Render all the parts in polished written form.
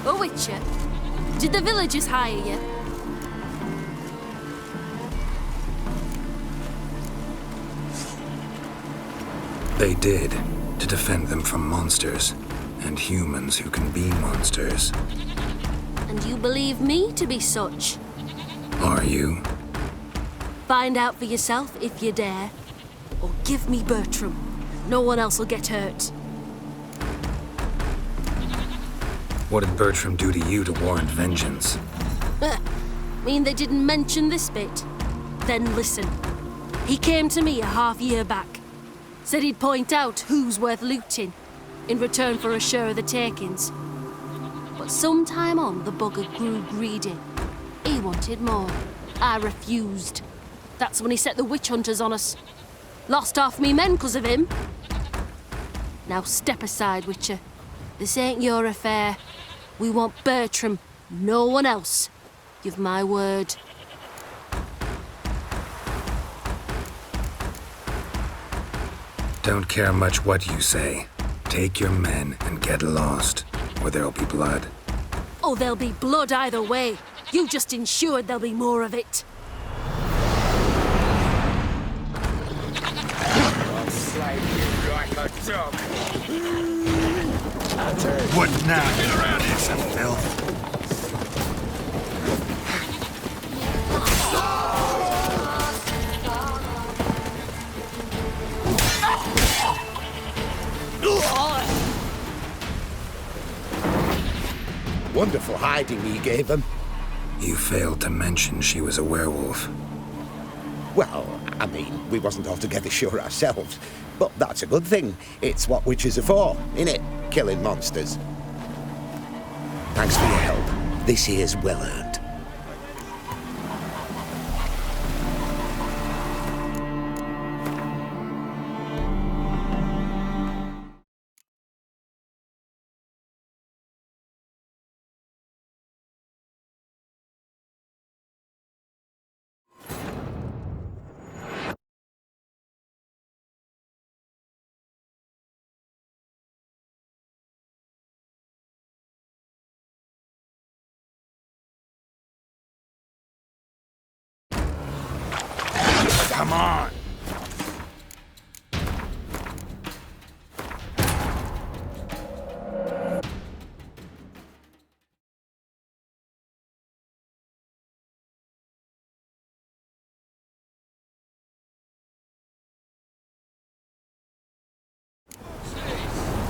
Oh, Witcher, did the villagers hire you? They did, to defend them from monsters, and humans who can be monsters. And you believe me to be such? Are you? Find out for yourself if you dare. Or give me Bertram. No one else will get hurt. What did Bertram do to you to warrant vengeance? Mean they didn't mention this bit? Then listen. He came to me a half-year back. Said he'd point out who's worth looting, in return for a share of the takings. But sometime on, the bugger grew greedy. He wanted more. I refused. That's when he set the witch hunters on us. Lost half me men 'cause of him. Now step aside, Witcher. This ain't your affair. We want Bertram, no one else. Give my word. Don't care much what you say. Take your men and get lost, or there'll be blood. Oh, there'll be blood either way. You just ensured there'll be more of it. I'll slide you like a dog. What now? Get around here, some filth. Wonderful hiding he gave them. You failed to mention she was a werewolf. Well, I mean, we wasn't altogether sure ourselves. But that's a good thing. It's what witches are for, innit? Killing monsters. Thanks for your help. This here's well earned. Come on.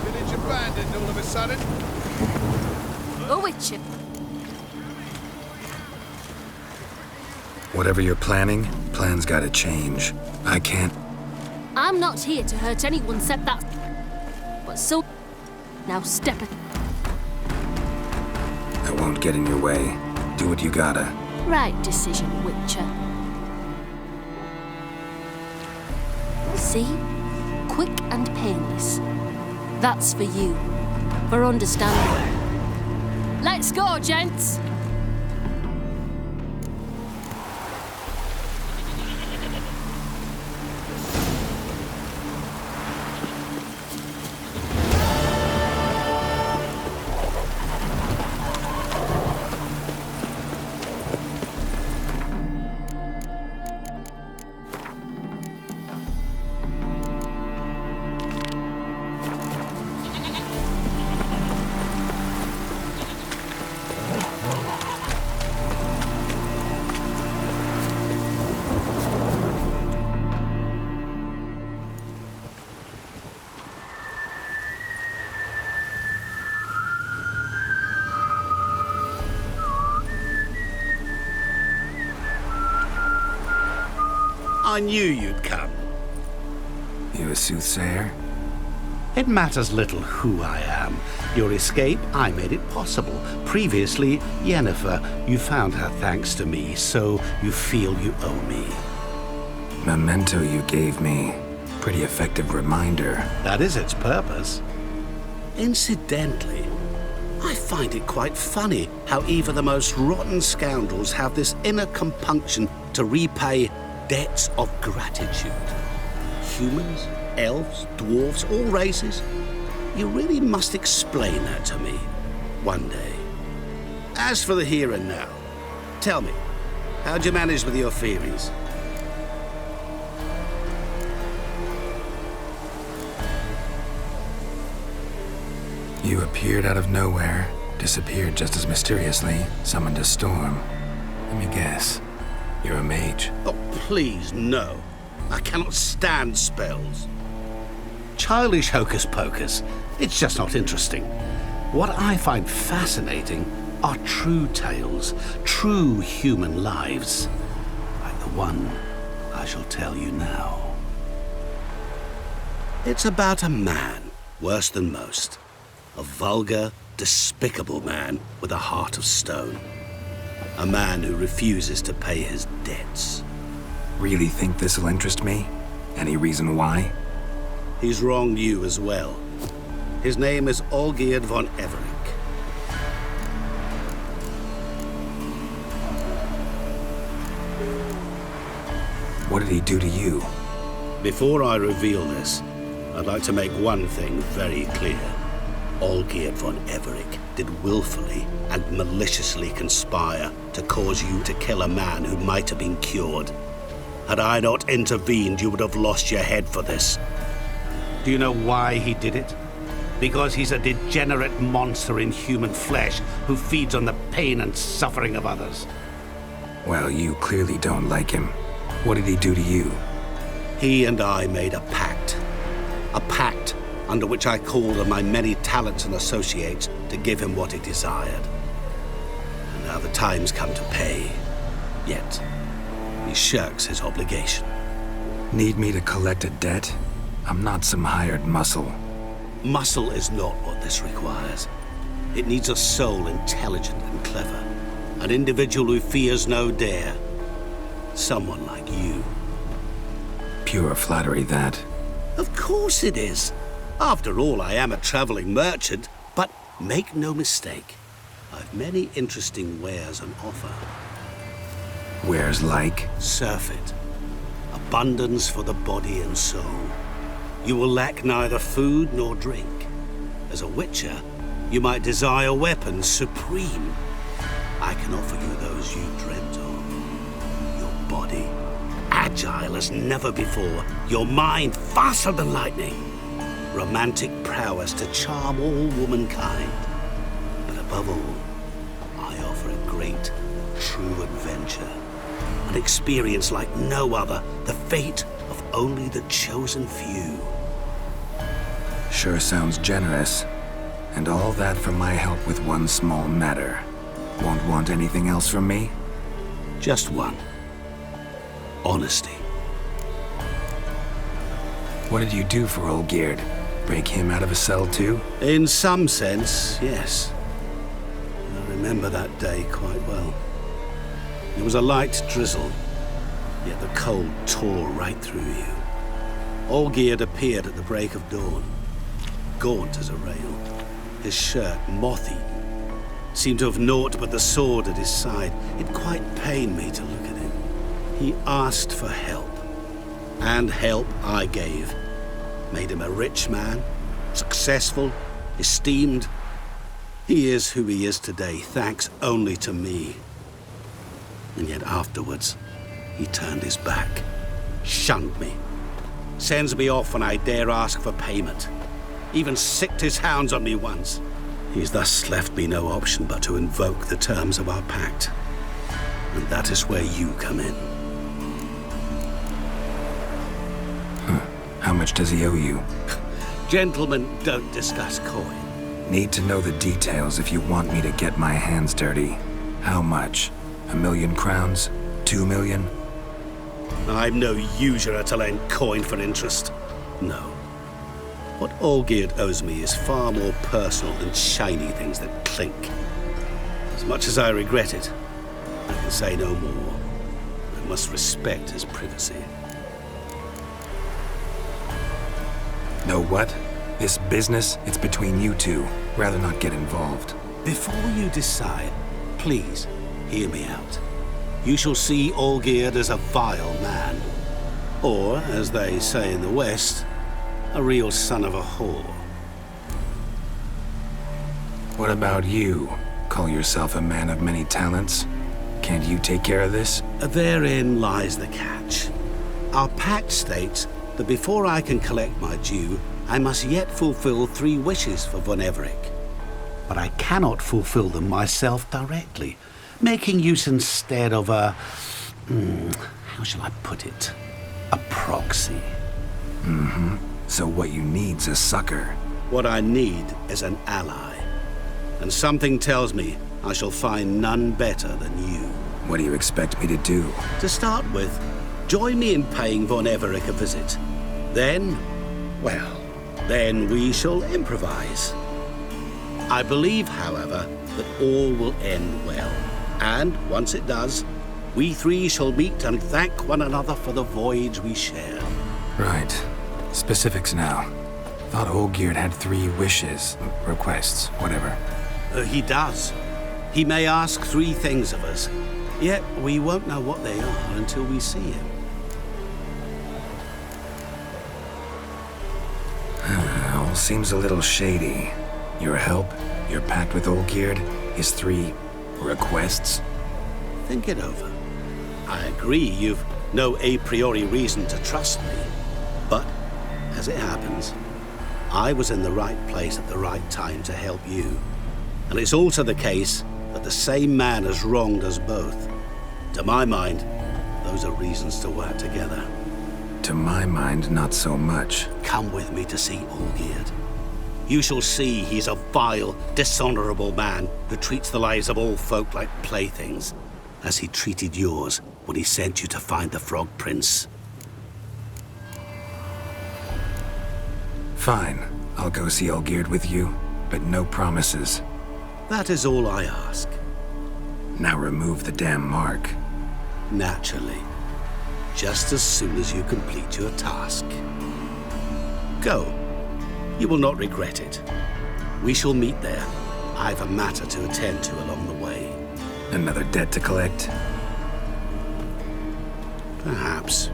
Village abandoned all of a sudden. Oh, Witcher. Whatever you're planning, plans gotta change. I can't... I'm not here to hurt anyone except that. But so... Now step it. I won't get in your way. Do what you gotta. Right decision, Witcher. See? Quick and painless. That's for you. For understanding. Let's go, gents! I knew you'd come. You a soothsayer? It matters little who I am. Your escape, I made it possible. Previously, Yennefer, you found her thanks to me, so you feel you owe me. Memento you gave me. Pretty effective reminder. That is its purpose. Incidentally, I find it quite funny how even the most rotten scoundrels have this inner compunction to repay debts of gratitude. Humans, elves, dwarves, all races. You really must explain that to me one day. As for the here and now, tell me, how'd you manage with your feelings? You appeared out of nowhere, disappeared just as mysteriously, summoned a storm. Let me guess. You're a mage. Oh, please, no. I cannot stand spells. Childish hocus pocus. It's just not interesting. What I find fascinating are true tales, true human lives, like the one I shall tell you now. It's about a man, worse than most. A vulgar, despicable man with a heart of stone. A man who refuses to pay his debts. Really think this'll interest me? Any reason why? He's wronged you as well. His name is Olgierd von Everec. What did he do to you? Before I reveal this, I'd like to make one thing very clear. Olgierd von Everec did willfully and maliciously conspire to cause you to kill a man who might have been cured. Had I not intervened, you would have lost your head for this. Do you know why he did it? Because he's a degenerate monster in human flesh who feeds on the pain and suffering of others. Well, you clearly don't like him. What did he do to you? He and I made a pact. A pact under which I called on my many talents and associates to give him what he desired. And now the time's come to pay. Yet, he shirks his obligation. Need me to collect a debt? I'm not some hired muscle. Muscle is not what this requires. It needs a soul intelligent and clever. An individual who fears no dare. Someone like you. Pure flattery, that. Of course it is. After all, I am a traveling merchant. But make no mistake, I've many interesting wares on offer. Wares like? Surfeit. Abundance for the body and soul. You will lack neither food nor drink. As a witcher, you might desire weapons supreme. I can offer you those you dreamt of. Your body, agile as never before. Your mind, faster than lightning. Romantic prowess to charm all womankind. But above all, I offer a great, true adventure. An experience like no other. The fate of only the chosen few. Sure sounds generous. And all that for my help with one small matter. Won't want anything else from me? Just one. Honesty. What did you do for Olgierd? Break him out of a cell too? In some sense, yes. I remember that day quite well. It was a light drizzle, yet the cold tore right through you. Olgierd appeared at the break of dawn, gaunt as a rail, his shirt moth-eaten. Seemed to have naught but the sword at his side. It quite pained me to look at him. He asked for help, and help I gave. Made him a rich man, successful, esteemed. He is who he is today, thanks only to me. And yet afterwards, he turned his back, shunned me, sends me off when I dare ask for payment, even sicked his hounds on me once. He's thus left me no option but to invoke the terms of our pact. And that is where you come in. How much does he owe you? Gentlemen don't discuss coin. Need to know the details if you want me to get my hands dirty. How much? 1,000,000 crowns? 2 million? I'm no usurer to lend coin for interest. No. What Olgierd owes me is far more personal than shiny things that clink. As much as I regret it, I can say no more. I must respect his privacy. Know what? This business, it's between you two. Rather not get involved. Before you decide, please hear me out. You shall see Olgierd as a vile man. Or, as they say in the West, a real son of a whore. What about you? Call yourself a man of many talents? Can't you take care of this? Therein lies the catch. Our pact states that before I can collect my due, I must yet fulfill 3 wishes for Von Everec. But I cannot fulfill them myself directly, making use instead of a... how shall I put it? A proxy. So what you need's a sucker. What I need is an ally. And something tells me I shall find none better than you. What do you expect me to do? To start with, join me in paying Von Everec a visit. Then, well, then we shall improvise. I believe, however, that all will end well. And once it does, we 3 shall meet and thank one another for the voyage we shared. Right. Specifics now. Thought Olgierd had 3 wishes, requests, whatever. He does. He may ask 3 things of us, yet we won't know what they are until we see him. All seems a little shady. Your help, your pact with Olgierd, his 3 requests. Think it over. I agree you've no a priori reason to trust me, but as it happens, I was in the right place at the right time to help you. And it's also the case that the same man has wronged us both. To my mind, those are reasons to work together. To my mind, not so much. Come with me to see Olgierd. You shall see he's a vile, dishonorable man who treats the lives of all folk like playthings, as he treated yours when he sent you to find the Frog Prince. Fine. I'll go see Olgierd with you, but no promises. That is all I ask. Now remove the damn mark. Naturally. Just as soon as you complete your task. Go. You will not regret it. We shall meet there. I've a matter to attend to along the way. Another debt to collect? Perhaps.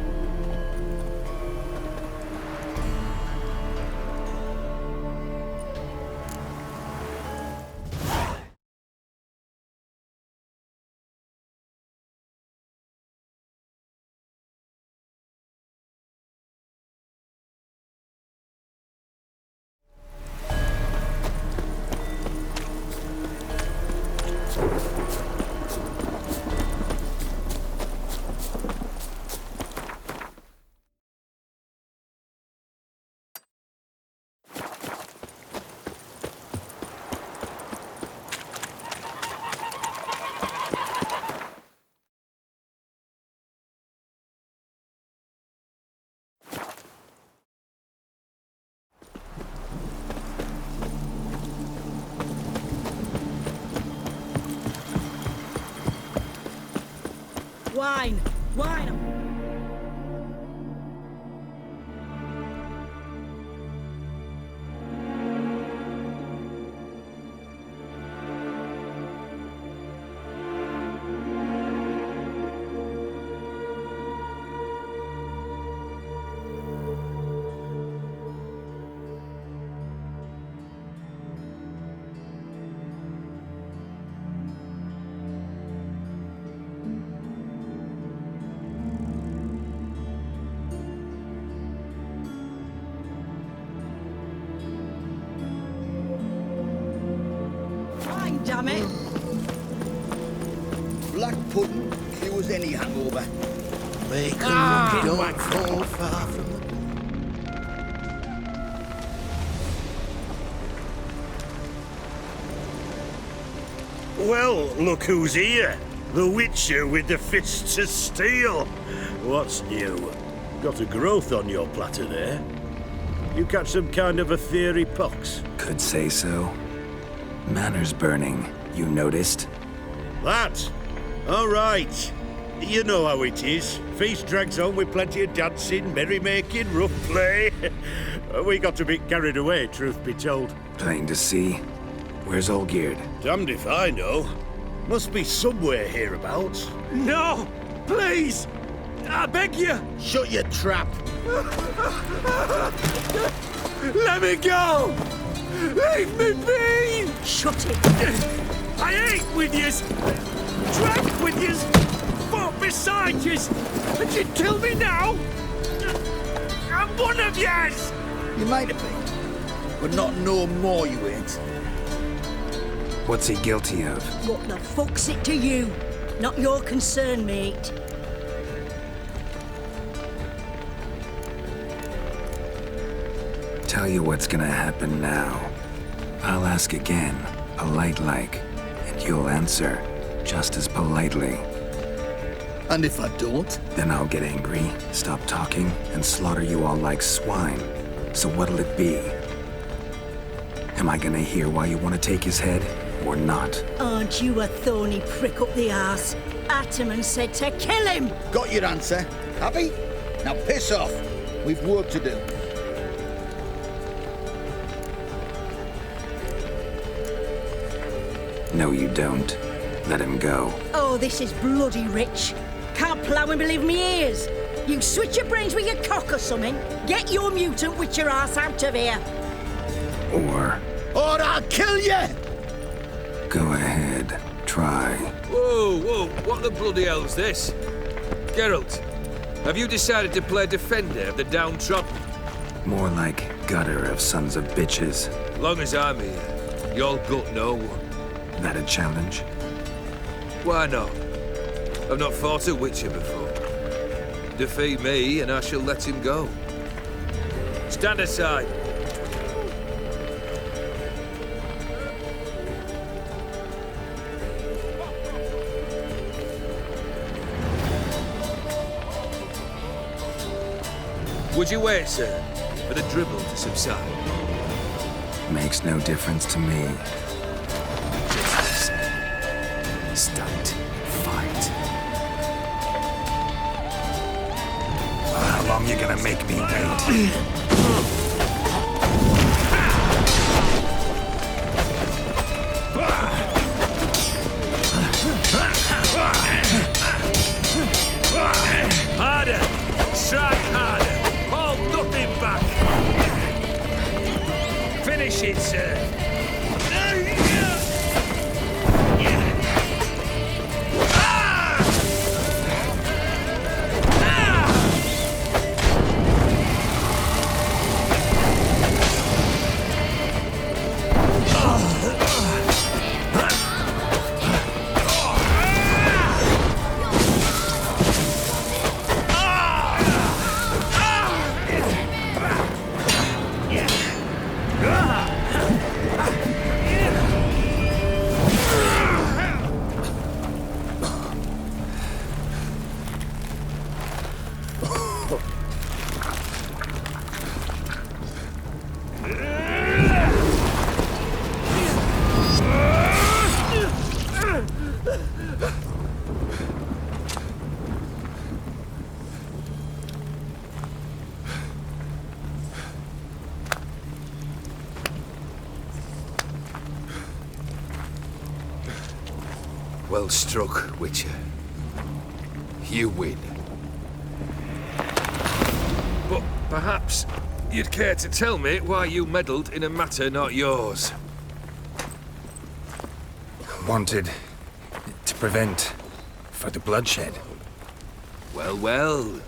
Wine! Wine! Damn it! Black pudding cures any hangover. Make don't fall far from the... Well, look who's here. The Witcher with the fists of steel. What's new? Got a growth on your platter there. You catch some kind of a theory pox? Could say so. Manor's burning. You noticed? That? All right. You know how it is. Feast drags on with plenty of dancing, merrymaking, rough play. We got a bit carried away, truth be told. Plain to see. Where's Olgierd? Damned if I know. Must be somewhere hereabouts. No! Please! I beg you! Shut your trap! Let me go! Leave me be! Shut it. I ate with yous, drank with yous, fought beside yous, and you'd kill me now? I'm one of yous! You might have been, but not no more you ain't. What's he guilty of? What the fuck's it to you? Not your concern, mate. Tell you what's gonna happen now. I'll ask again, polite-like, and you'll answer just as politely. And if I don't? Then I'll get angry, stop talking, and slaughter you all like swine. So what'll it be? Am I gonna hear why you want to take his head, or not? Aren't you a thorny prick up the arse? Ataman said to kill him! Got your answer. Happy? Now piss off. We've work to do. No, you don't. Let him go. Oh, this is bloody rich. Can't plough and believe me ears. You switch your brains with your cock or something. Get your mutant with your ass out of here. Or I'll kill you! go ahead, try. Whoa, what the bloody hell's this? Geralt, have you decided to play defender of the downtrodden? More like gutter of sons of bitches. Long as I'm here, you'll gut no one. That a challenge? Why not? I've not fought a Witcher before. Defeat me and I shall let him go. Stand aside. Would you wait, sir, for the dribble to subside? Makes no difference to me. Stunt. Fight. How long you gonna make me wait? Harder! Strike harder! Hold nothing back! Finish it, sir! Well struck, Witcher. You win. But perhaps you'd care to tell me why you meddled in a matter not yours. Wanted to prevent further bloodshed. Well.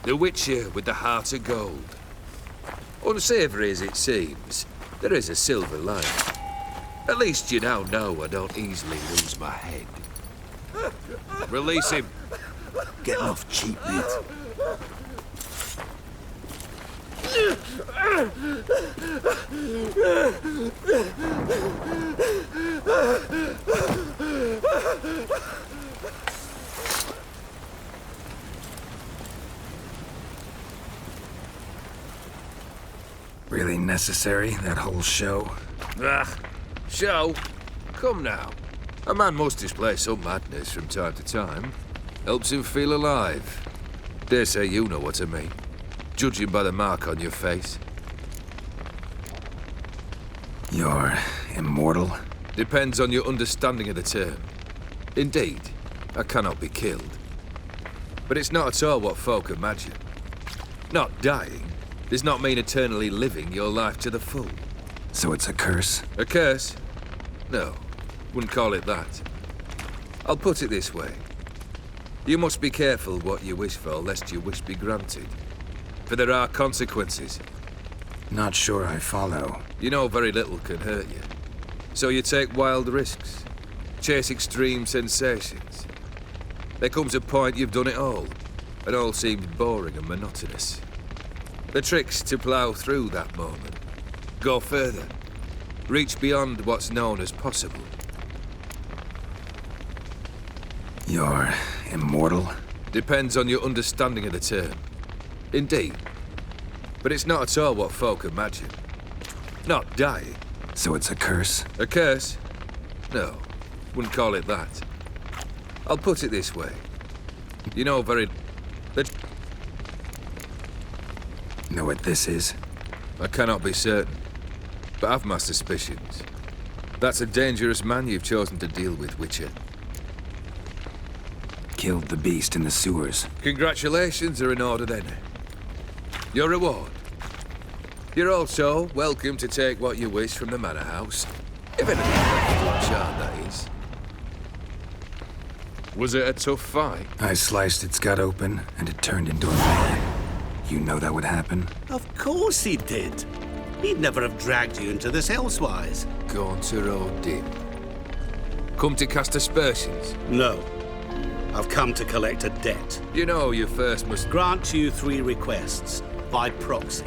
The Witcher with the heart of gold. Unsavoury as it seems, there is a silver lining. At least you now know I don't easily lose my head. Release him. Getting off cheap, mate. Really necessary, that whole show? Show? Come now. A man must display some madness from time to time. Helps him feel alive. Dare say you know what I mean. Judging by the mark on your face. You're immortal? Depends on your understanding of the term. Indeed, I cannot be killed. But it's not at all what folk imagine. Not dying does not mean eternally living your life to the full. So it's a curse? A curse? No, wouldn't call it that. I'll put it this way. You must be careful what you wish for, lest your wish be granted. For there are consequences. Not sure I follow. You know very little can hurt you. So you take wild risks. Chase extreme sensations. There comes a point you've done it all, and all seems boring and monotonous. The trick's to plough through that moment. Go further. Reach beyond what's known as possible. You're immortal? Depends on your understanding of the term. Indeed. But it's not at all what folk imagine. Not dying. So it's a curse? A curse? No, wouldn't call it that. I'll put it this way. You know Know what this is? I cannot be certain, but I've my suspicions. That's a dangerous man you've chosen to deal with, Witcher. Killed the beast in the sewers. Congratulations are in order then. Your reward. You're also welcome to take what you wish from the manor house. If anything left unshot, that is. Was it a tough fight? I sliced its gut open, and it turned into a man. You know that would happen? Of course he did. He'd never have dragged you into this elsewise. Gaunter O'Dim. Come to cast aspersions? No. I've come to collect a debt. You know you first must grant you 3 requests, by proxy.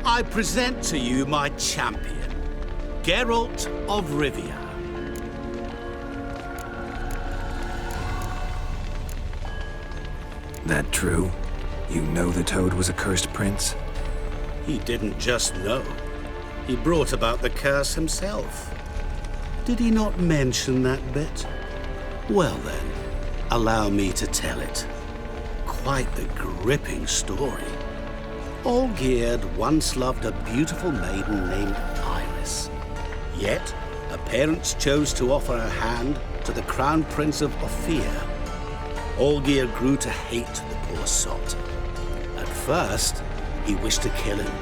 I present to you my champion, Geralt of Rivia. That true? You know the Toad was a cursed prince? He didn't just know. He brought about the curse himself. Did he not mention that bit? Well then, allow me to tell it. Quite the gripping story. Olgierd once loved a beautiful maiden named Iris. Yet, her parents chose to offer her hand to the Crown Prince of Ophir. Olgierd grew to hate the poor sot. At first, he wished to kill him,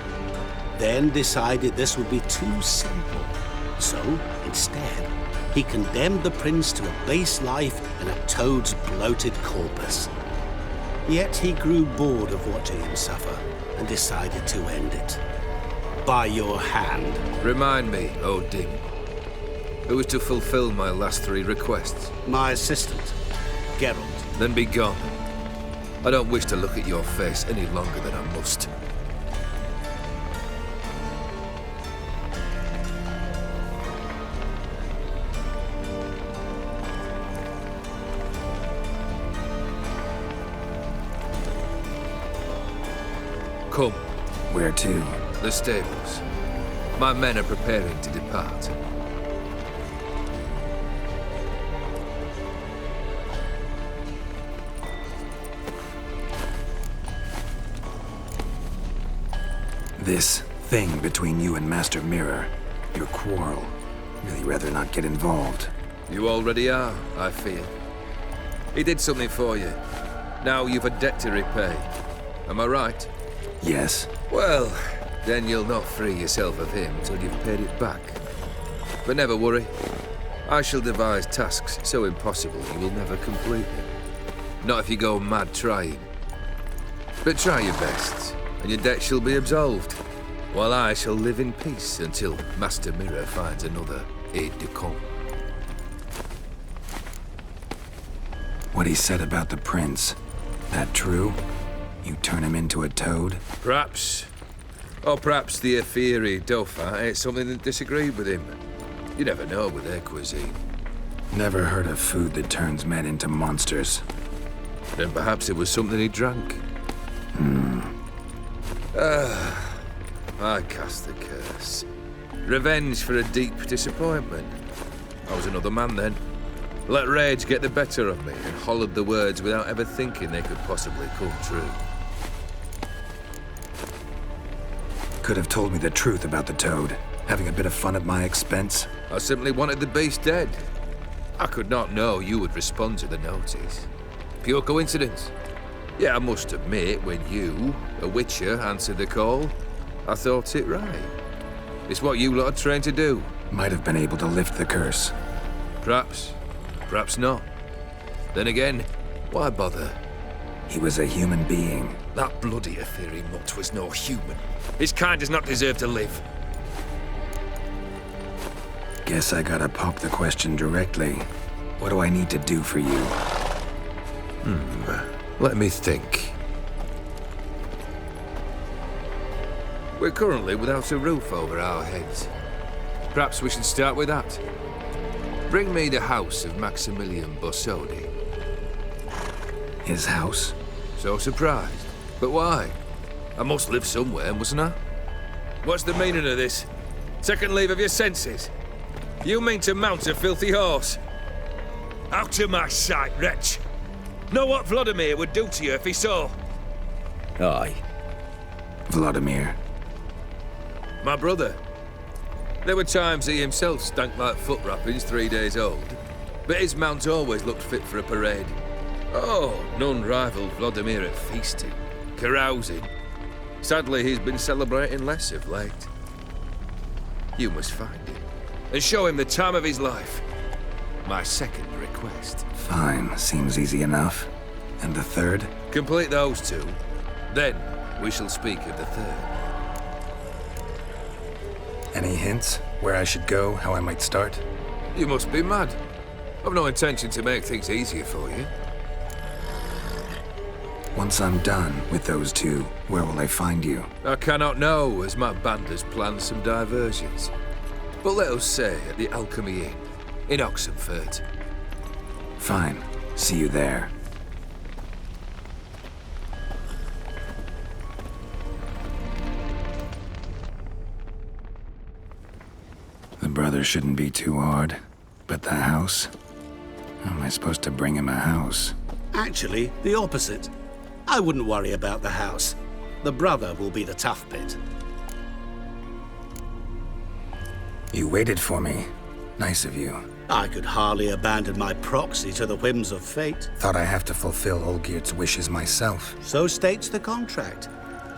then decided this would be too simple. So, instead, he condemned the prince to a base life in a toad's bloated corpus. Yet he grew bored of watching him suffer and decided to end it. By your hand. Remind me, O'Dim. Who is to fulfill my last 3 requests? My assistant, Geralt. Then be gone. I don't wish to look at your face any longer than I must. Come. Where to? The stables. My men are preparing to depart. This thing between you and Master Mirror, your quarrel, really rather not get involved. You already are, I fear. He did something for you. Now you've a debt to repay. Am I right? Yes. Well, then you'll not free yourself of him till you've paid it back. But never worry. I shall devise tasks so impossible you will never complete them. Not if you go mad trying. But try your best, and your debt shall be absolved, while I shall live in peace until Master Mirror finds another aide-de-camp. What he said about the prince, that true? You turn him into a toad? Perhaps. Or perhaps the Ephiri Dauphin ate something that disagreed with him. You never know with their cuisine. Never heard of food that turns men into monsters. Then perhaps it was something he drank. I cast the curse. Revenge for a deep disappointment. I was another man then. Let rage get the better of me and hollered the words without ever thinking they could possibly come true. Could have told me the truth about the Toad, having a bit of fun at my expense. I simply wanted the beast dead. I could not know you would respond to the notice. Pure coincidence. Yeah, I must admit, when you, a Witcher, answered the call, I thought it right. It's what you lot are trained to do. Might have been able to lift the curse. Perhaps. Perhaps not. Then again, why bother? He was a human being. That bloody Aetheri mutt was no human. His kind does not deserve to live. Guess I gotta pop the question directly. What do I need to do for you? Let me think. We're currently without a roof over our heads. Perhaps we should start with that. Bring me the house of Maximilian Borsodi. His house? So surprised. But why? I must live somewhere, mustn't I? What's the meaning of this? Second leave of your senses? You mean to mount a filthy horse? Out of my sight, wretch! Know what Vladimir would do to you if he saw? Aye. Vladimir. My brother. There were times he himself stank like foot wrappings 3 days old, but his mount always looked fit for a parade. Oh, none rivaled Vladimir at feasting, carousing. Sadly, he's been celebrating less of late. You must find him, and show him the time of his life. My second request. Fine, seems easy enough. And the third? Complete those two, then we shall speak of the third. Any hints? Where I should go, how I might start? You must be mad. I've no intention to make things easier for you. Once I'm done with those two, where will I find you? I cannot know, as my band has planned some diversions. But let us say at the Alchemy Inn, in Oxenfurt. Fine. See you there. The brother shouldn't be too hard. But the house? How am I supposed to bring him a house? Actually, the opposite. I wouldn't worry about the house. The brother will be the tough bit. You waited for me. Nice of you. I could hardly abandon my proxy to the whims of fate. Thought I have to fulfill Olgierd's wishes myself. So states the contract.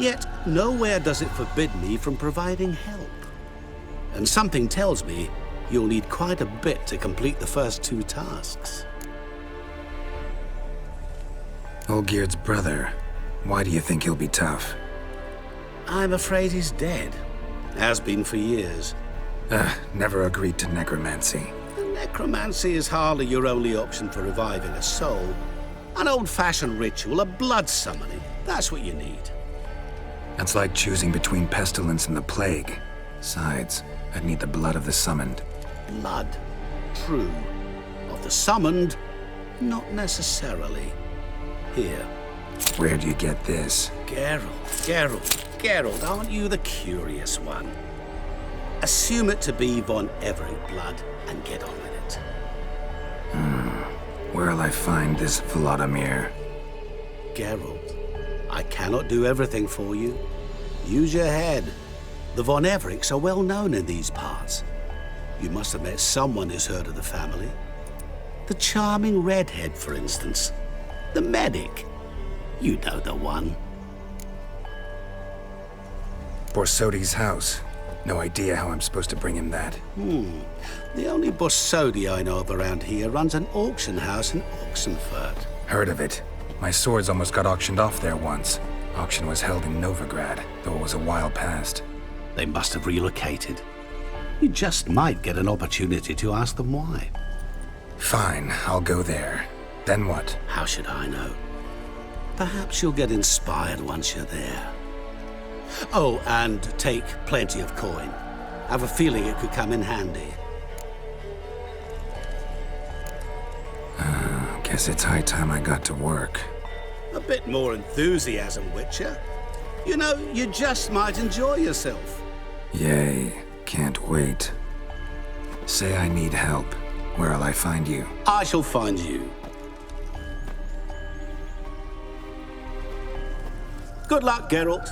Yet, nowhere does it forbid me from providing help. And something tells me you'll need quite a bit to complete the first two tasks. Olgierd's brother. Why do you think he'll be tough? I'm afraid he's dead. Has been for years. Never agreed to necromancy. Necromancy is hardly your only option for reviving a soul. An old-fashioned ritual, a blood summoning. That's what you need. That's like choosing between pestilence and the plague. Besides, I'd need the blood of the summoned. Blood. True. Of the summoned, not necessarily. Here. Where do you get this? Geralt, aren't you the curious one? Assume it to be von Everett blood and get on with it. Where'll I find this Vladimir? Geralt, I cannot do everything for you. Use your head. The von Evericks are well known in these parts. You must have met someone who's heard of the family. The charming redhead, for instance. The medic. You know the one. Borsodi's house. No idea how I'm supposed to bring him that. The only Borsodi I know of around here runs an auction house in Oxenfurt. Heard of it. My swords almost got auctioned off there once. Auction was held in Novigrad, though it was a while past. They must have relocated. You just might get an opportunity to ask them why. Fine, I'll go there. Then what? How should I know? Perhaps you'll get inspired once you're there. Oh, and take plenty of coin. I have a feeling it could come in handy. Guess it's high time I got to work. A bit more enthusiasm, Witcher. You know, you just might enjoy yourself. Yay, can't wait. Say I need help. Where'll I find you? I shall find you. Good luck, Geralt.